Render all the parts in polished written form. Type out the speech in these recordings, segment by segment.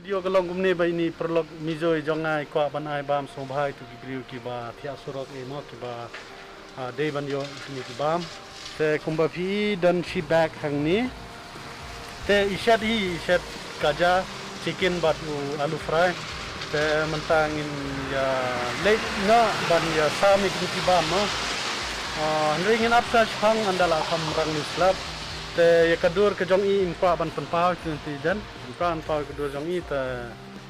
video kalong gumne ba ini perlog mijoy jongai kwa banai bam sobhai tu gibriu ki ba thia surok e mo ki ba dei ban yo ni ki bam te kumba phi dan feedback hang ni te ishat kaja chicken batu alu fry te mentangin ya late na ban ya sami ki bam mo ringin apsa phang andala kham rang ni slab te ya kadur ke jong i impa ban penpau ti dan impa pau kadur jong i te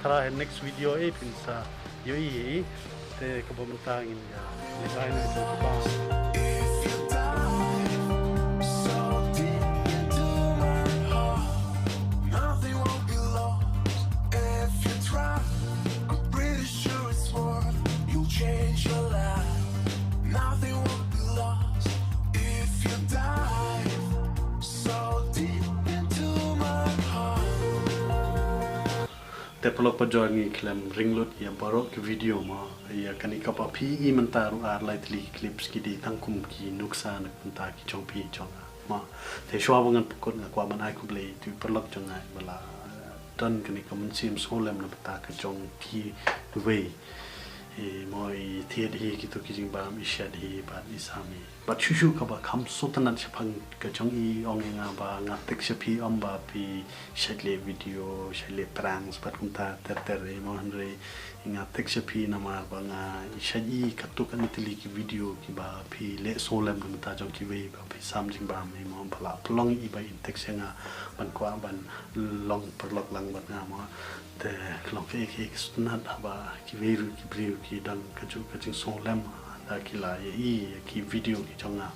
thara next video e pinsa yo i te kabomantangin ya design itu ba te pelok pajongi klem ringlut ya barok ke video ma ya kani kapa phi I mantaru ar lightly clips ki di tangkum ki nuksan kunta ki chong phi chong ma te shwa bangan pukut na kwa manai ku ble tu pelok jongai bala dan kani kamun sim solem na pata ka chong ki we moi thiet hi ki to ki jing bam ishad hi ba isami but shushu ka ba kham sotanat chapang ka chong I ongenga ba nga tek shapi amba pi shadle video shadle pranks pat kunta ter mo hanre nga tek shapi na ma ba nga ishadi ka to kan tili ki video ki ba pi le solem na ta jong ki we ba pi sam jing bam mo bala plong I ba in tek senga ban kwa ban long perlok lang ban nga mo te long ke sunat ba ki we ru ki brio ki dan kaju kajing solem da kila ye ki video ki chonga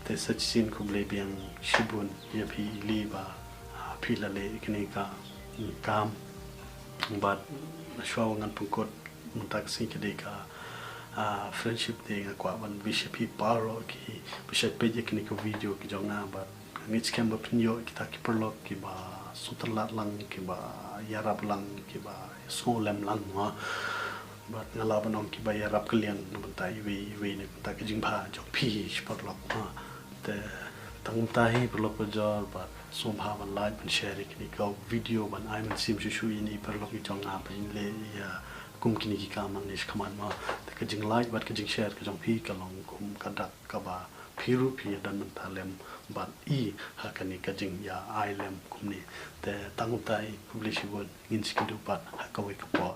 te such scene ko ble biang shibun ye phi li ba phi la le kini ka kam but shwa ngan pungkot muntak sing ke de ka friendship de kwa ban bishop paro ki bishop page kini ko video ki chonga but ngich kem ba pinyo kita ki perlok ki ba sutarlat lang ki ba yarab lang ki ba solem lang but ngalaban ong ki ba yarab kalian nabantai we ne ta ki jingba jok phi perlok te tangtai perlok pajor but sombha ban live ban share ki ko video ban I man sim shu ini perlok ki jong apa in le ya kum kini ki kaman nish kaman ma te ka jing like but ka jing share ka jong phi ka long kum kadak ka ba phiru phi dan man talem but I hakani ka jing ya I lem kum ni te tangtai publish gon ngin skidu pat hakawi ka po